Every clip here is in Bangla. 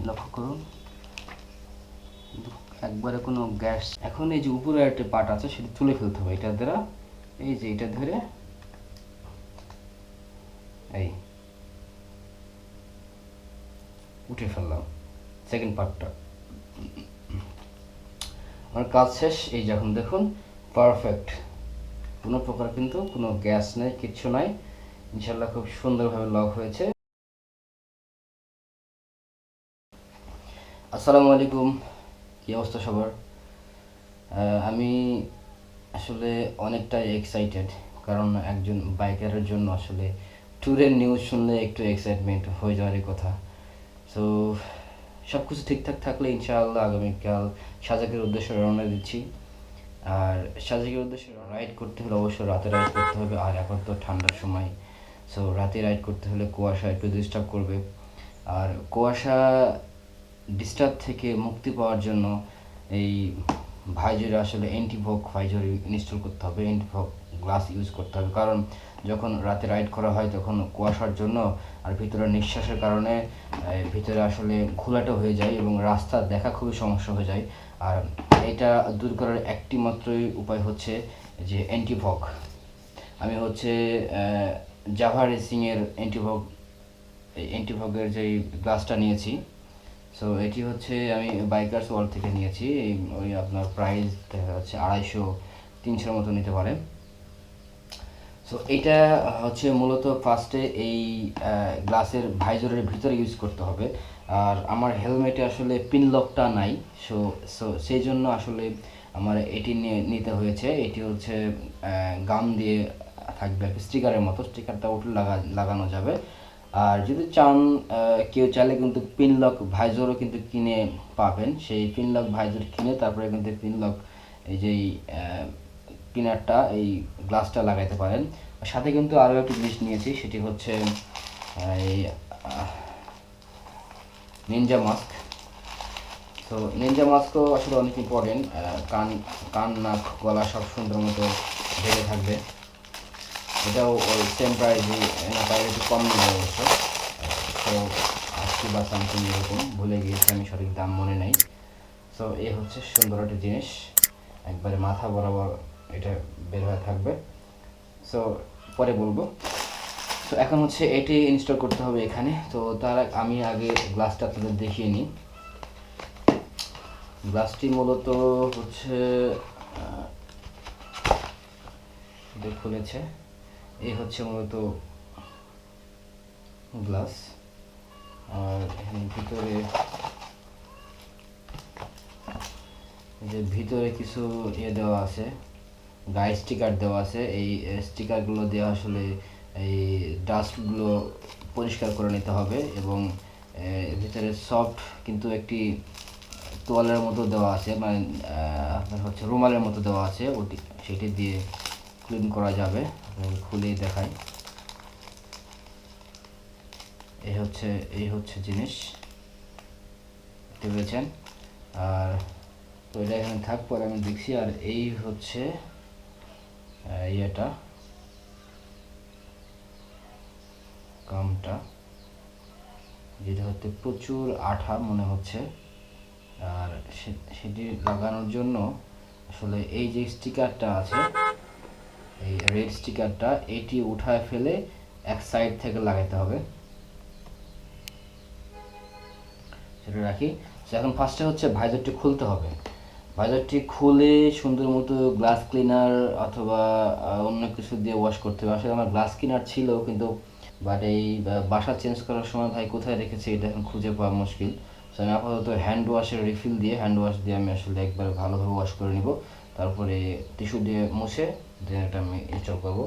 লক্ষ্য করুন একবারে কোনো গ্যাস। এখন এই যে উপরে একটা পার্ট আছে সেটা তুলে ফেলতে হবে এটার দ্বারা, এই যে এটা ধরে এই উঠে ফেললাম সেকেন্ড পার্টটা। আমার কাজ শেষ। এই যে এখন দেখুন পারফেক্ট, কোনো প্রকার কিন্তু কোনো গ্যাস নেই, কিচ্ছু নাই। ইনশাল্লাহ খুব সুন্দরভাবে লক হয়েছে। আসসালামু আলাইকুম, কী অবস্থা সবার? আমি আসলে অনেকটাই এক্সাইটেড, কারণ একজন বাইকারের জন্য আসলে ট্যুরের নিউজ শুনলে একটু এক্সাইটমেন্ট হয়ে যাওয়ারই কথা। সো সব কিছু ঠিকঠাক থাকলে ইনশাআল্লাহ আগামীকাল সাজেকের উদ্দেশ্যে রওনা দিচ্ছি। আর সাজেকের উদ্দেশ্যে রাইড করতে হলে অবশ্যই রাতে রাইড করতে হবে, আর এখন তো ঠান্ডার সময়, সো রাতে রাইড করতে হলে কুয়াশা একটু ডিস্টার্ব করবে। আর কুয়াশা ডিস্টার্ব থেকে মুক্তি পাওয়ার জন্য এই ভাইজরে আসলে অ্যান্টিফগ ভাইজর ইনস্টল করতে হবে, অ্যান্টিফগ গ্লাস ইউজ করতে হবে। কারণ যখন রাতে রাইড করা হয় তখন কুয়াশার জন্য আর ভিতরে নিঃশ্বাসের কারণে ভিতরে আসলে ঘোলাটে হয়ে যায় এবং রাস্তা দেখা খুবই সমস্যা হয়ে যায়। আর এটা দূর করার একটি মাত্রই উপায় হচ্ছে যে অ্যান্টিফগ। আমি হচ্ছে জাভা রেসিংয়ের অ্যান্টিফগের যেই গ্লাসটা নিয়েছি। সো এটি হচ্ছে আমি বাইকার্স ওয়ার্ল্ড থেকে নিয়েছি। ওই আপনার প্রাইস দেখা যাচ্ছে 250-300 মতো নিতে পারে। সো এটা হচ্ছে মূলত ফার্স্টে এই গ্লাসের ভাইজরের ভিতরে ইউজ করতে হবে। আর আমার হেলমেটে আসলে পিন লকটা নাই, সো সো সেই জন্য আসলে আমার এটি নিতে হয়েছে। এটি হচ্ছে গাম দিয়ে থাকবে, স্টিকারের মতো, স্টিকারটা উঠে লাগানো যাবে। আর যদি চান কেউ চাইলে কিন্তু পিন লক ভাইজরও কিন্তু কিনে পাবেন। সেই পিন লক ভাইজর কিনে তারপরে কিন্তু পিন লক এই যে পিনারটা এই গ্লাসটা লাগাইতে পারেন। সাথে কিন্তু আরও একটি জিনিস নিয়েছি, সেটি হচ্ছে এই নিনজা মাস্ক। তো নিনজা মাস্কও আসলে অনেক ইম্পর্টেন্ট, কান নাক গলা সব সুন্দর মতো ঢেকে থাকবে। এটাও ওই সেম প্রাইসই, না তার একটু কম নেবে অবশ্য। তো 80 বা সামথিং এরকম, ভুলে গিয়েছি আমি, সঠিক দাম মনে নেই। সো এই হচ্ছে সুন্দর একটা জিনিস, একবারে মাথা বরাবর এটা বের হয়ে থাকবে। সো পরে বলবো। তো এখন হচ্ছে এটি ইনস্টল করতে হবে এখানে। তো তার আমি আগে গ্লাসটা আপনাদের দেখিয়ে নিই। গ্লাসটি মূলত হচ্ছে খুলেছে, এই হচ্ছে মূলত গ্লাস। আর ভিতরে যে ভিতরে কিছু দেওয়া আছে, গায়ে স্টিকার দেওয়া আছে। এই স্টিকারগুলো দেওয়া আসলে এই ডাস্টগুলো পরিষ্কার করে নিতে হবে। এবং ভিতরে সফট কিন্তু একটি তোয়ালের মতো দেওয়া আছে, মানে আপনার হচ্ছে রুমালের মতো দেওয়া আছে, ওটি সেটি দিয়ে ক্লিন করা যাবে। খুলেই দেখাই, এই হচ্ছে জিনিস, দেখতে পেয়েছেন। আর তো এটা এখানে থাক, পরে আমি দেখছি। আর এই হচ্ছে ইয়েটা, কামটা, যেটা হচ্ছে প্রচুর আঠা মনে হচ্ছে। আর সেটি লাগানোর জন্য আসলে এই যে স্টিকারটা আছে, এই রেড স্টিকারটা, এটি উঠায় ফেলে এক সাইড থেকে লাগাতে হবে। সেটা রাখি। এখন ফার্স্টে হচ্ছে ভাইজারটি খুলতে হবে। ভাইজারটি খুলে সুন্দর মতো গ্লাস ক্লিনার অথবা অন্য কিছু দিয়ে ওয়াশ করতে হবে। আসলে আমার গ্লাস ক্লিনার ছিল, কিন্তু বাট এই বাসা চেঞ্জ করার সময় ভাই কোথায় রেখেছি এটা এখন খুঁজে পাওয়া মুশকিল। সো আমি আপাতত হ্যান্ড ওয়াশের রিফিল দিয়ে, হ্যান্ড ওয়াশ দিয়ে আমি আসলে একবার ভালোভাবে ওয়াশ করে নিব, তারপরে টিস্যু দিয়ে মুছে দেন এটা আমি ইনস্টল করবো।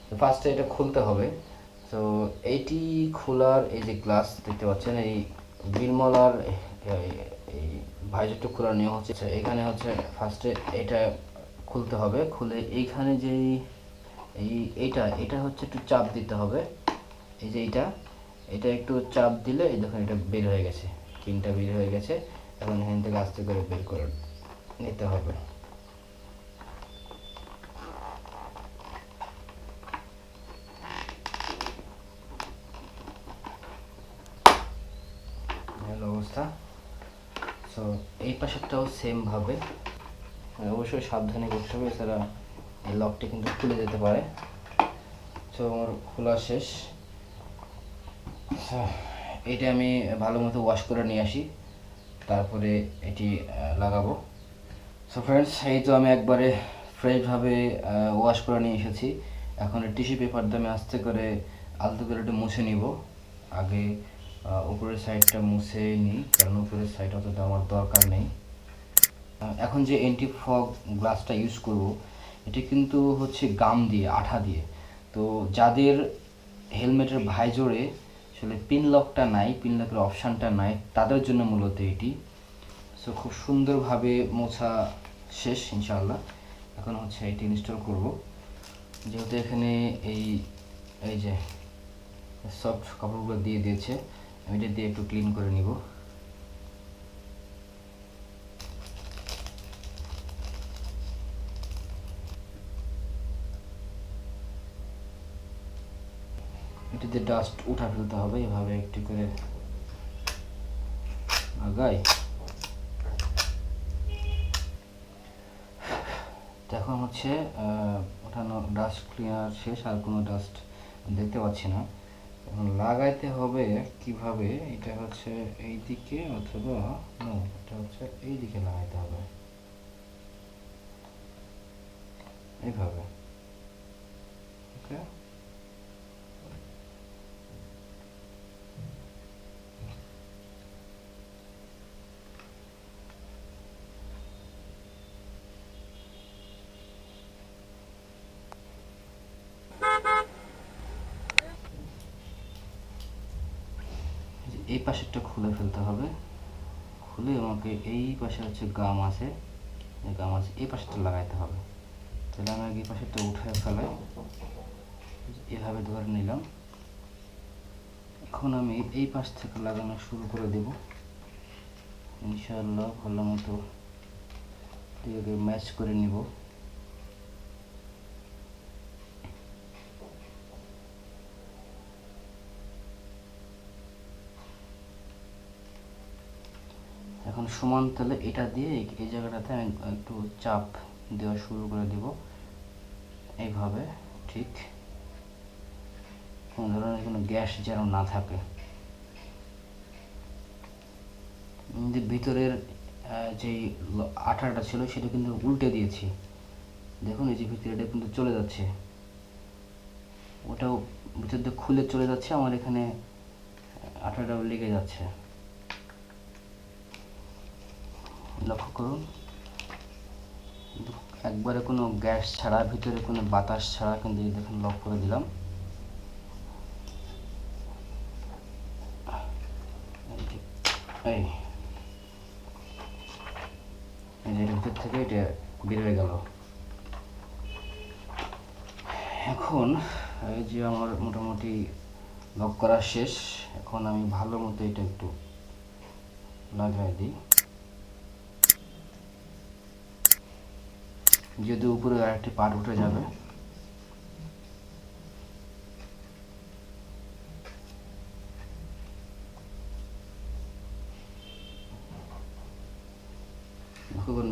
তো ফার্স্টে এটা খুলতে হবে। তো এইটি খোলার, এই যে গ্লাস দেখতে পাচ্ছেন, এই বিলমলার এই ভাইজারটা খোলার নিয়ম হচ্ছে এখানে হচ্ছে ফার্স্টে এটা খুলতে হবে। খুলে এইখানে যেই এইটা হচ্ছে একটু চাপ দিতে হবে। এই যে এটা একটু চাপ দিলে এই দেখুন এটা বের হয়ে গেছে, পিনটা বের হয়ে গেছে। এখন এখান থেকে আস্তে করে বের করে নিতে হবে। অবস্থা। সো এই পাশেরটাও সেম ভাবে অবশ্যই সাবধানে করতে হবে, এছাড়া এই লকটি কিন্তু খুলে যেতে পারে। সো আমার খোলা শেষ। এটা আমি ভালো মতো ওয়াশ করে নিয়ে আসি, তারপরে এটি লাগাবো। সো ফ্রেন্ডস, এই তো আমি একবারে ফ্রেশভাবে ওয়াশ করে নিয়ে এসেছি। এখন টিস্যু পেপার দিয়ে আমি আস্তে করে আলতো করে একটু মুছে নিব। আগে উপরের সাইডটা মুছে নিই, কারণ উপরের সাইড অতটা আমার দরকার নেই। এখন যে অ্যান্টি ফগ গ্লাসটা ইউজ করব, এটি কিন্তু হচ্ছে গাম দিয়ে, আঠা দিয়ে। তো যাদের হেলমেটের ভাইজরে আসলে পিন লকটা নাই, পিন লকের অপশানটা নাই, তাদের জন্য মূলত এটি। সো খুব সুন্দরভাবে মোছা শেষ ইনশাআল্লাহ। এখন হচ্ছে এটি ইনস্টল করব। যেহেতু এখানে এই যে সফট কাপড়গুলো দিয়ে দিয়েছে, আমি এটা দিয়ে একটু ক্লিন করে নিব। এটিতে ডাস্ট উঠা ফেলতে হবে, এভাবে একটু করে আগাই। এখন হচ্ছে ওঠানো ডাস্ট ক্লিনার শেষ, আর কোনো ডাস্ট দেখতে পাচ্ছি না। এখন লাগাইতে হবে কিভাবে, এটা হচ্ছে এই দিকে অথবা নো, এটা হচ্ছে এই দিকে লাগাইতে হবে, এইভাবে। ওকে, এই পাশেরটা খুলে ফেলতে হবে। খুলে আমাকে এই পাশে হচ্ছে গাম আছে, এই পাশেরটা লাগাইতে হবে। তাহলে আমি আগে এই পাশেরটা উঠে ফেলাই, এভাবে ধরে নিলাম। এখন আমি এই পাশ থেকে লাগানো শুরু করে দেব ইনশাআল্লাহ। ভালো মতো এটাকে ম্যাচ করে নিব। এখন সমান তালে এটা দিয়ে এই জায়গাটাতে আমি একটু চাপ দেওয়া শুরু করে দেব, এইভাবে। ঠিক, কোনো ধরনের কোনো গ্যাস যেন না থাকে। ভিতরের যেই আঠাটা ছিল সেটা কিন্তু উল্টে দিয়েছি, দেখুন এই যে ভিতরে এটা কিন্তু চলে যাচ্ছে, ওটাও ভিতর দিয়ে খুলে চলে যাচ্ছে, আমার এখানে আঠাটাও লেগে যাচ্ছে। লক্ষ্য করুন, একবারে কোনো গ্যাস ছাড়া, ভিতরে কোনো বাতাস ছাড়া কিন্তু দেখুন লক করে দিলাম। এই ভিতর থেকে এটা বের হয়ে গেল। এখন এই যে আমার মোটামুটি লক করা শেষ। এখন আমি ভালো মতো এটা একটু লাগাই দিই, যেহেতু উপরে আরেকটি পার্ট উঠে যাবে।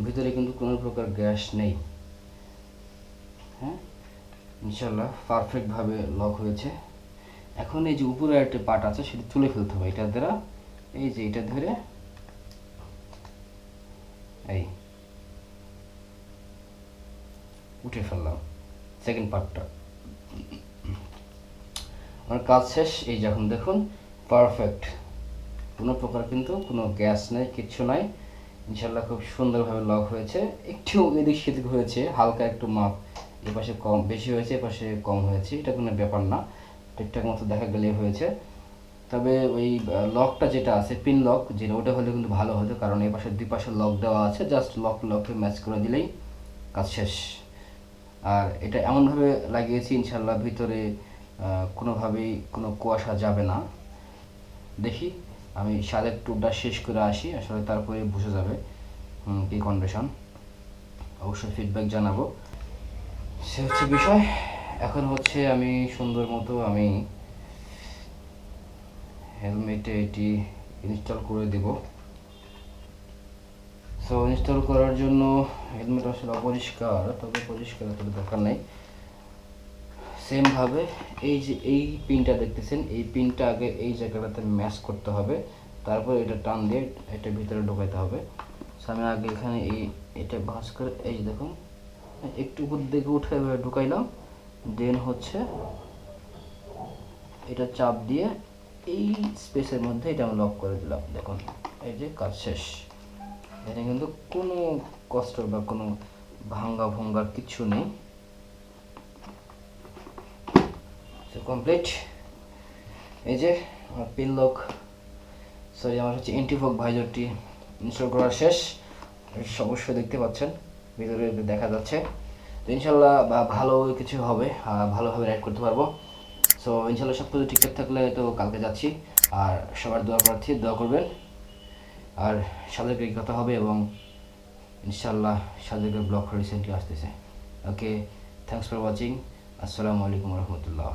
ভিতরে কিন্তু কোনো প্রকার গ্যাস নেই। হ্যাঁ, ইনশাল্লাহ পারফেক্টভাবে লক হয়েছে। এখন এই যে উপরে একটা পার্ট আছে সেটা তুলে ফেলতে হবে এটা দ্বারা। এই যে এটা ধরে এই উঠে ফেললাম সেকেন্ড পার্টটা। আমার কাজ শেষ। এই যখন দেখুন পারফেক্ট, কোনো প্রকার কিন্তু কোনো গ্যাস নেই, কিচ্ছু নাই। ইনশাল্লাহ খুব সুন্দরভাবে লক হয়েছে। একটু এদিক সেদিক হয়েছে, হালকা একটু মাপ, এপাশে কম বেশি হয়েছে, এপাশে কম হয়েছে, এটা কোনো ব্যাপার না, ঠিকঠাক মতো দেখা গেলে হয়েছে। তবে ওই লকটা যেটা আছে পিন লক, যেটা ওটা হলে কিন্তু ভালো হতো, কারণ এই পাশে দুই পাশে লক দেওয়া আছে, জাস্ট লকে ম্যাচ করে দিলেই কাজ শেষ। আর এটা এমনভাবে লাগিয়েছি ইনশাল্লাহ ভিতরে কোনোভাবেই কোনো কুয়াশা যাবে না। দেখি আমি সাদের ট্যুরটা শেষ করে আসি, আসলে তারপরে বুঝে যাবে কি কন্ডিশন। অবশ্যই ফিডব্যাক জানাবো, সে হচ্ছে বিষয়। এখন হচ্ছে আমি সুন্দর মতো আমি হেলমেটে এটি ইনস্টল করে দেব। সো ইনস্টল করার জন্য হেলমেট আসলে অপরিষ্কার, তবে পরিষ্কার করার দরকার নেই। সেম ভাবে এই যে এই পিনটা দেখতেছেন, এই পিনটা আগে এই জায়গাটাতে ম্যাচ করতে হবে, তারপর এটা টান দিয়ে এটা ভিতরে ঢোকাইতে হবে। সো আমি আগে এখানে এটা ভাঁজ করে এই যে দেখুন একটু উপর দিকে উঠে ঢুকাইলাম, দেন হচ্ছে এটা চাপ দিয়ে এই স্পেসের মধ্যে এটা আমি লক করে দিলাম। দেখুন এই যে কাজ শেষ। এখানে কিন্তু কোনো কষ্ট বা কোনো ভাঙ্গার কিছু নেই। কমপ্লিট। এই যে আমার পিন লক আমার হচ্ছে এন্টিফগ ভাইজরটি ইনস্টল করা শেষ। অবশ্যই দেখতে পাচ্ছেন ভিতরে দেখা যাচ্ছে। তো ইনশাল্লাহ ভালো কিছু হবে, ভালোভাবে রাইড করতে পারবো। সো ইনশাল্লাহ সব কিছু ঠিকঠাক থাকলে তো কালকে যাচ্ছি। আর সবার দোয়া প্রার্থী, দোয়া করবেন। আর সাদেকের কথা হবে এবং ইনশাল্লাহ সাদেকের ব্লগ রিসেন্টলি আসতেছে। ওকে, থ্যাংকস ফর ওয়াচিং। আসসালামু আলাইকুম রহমতুল্লাহ।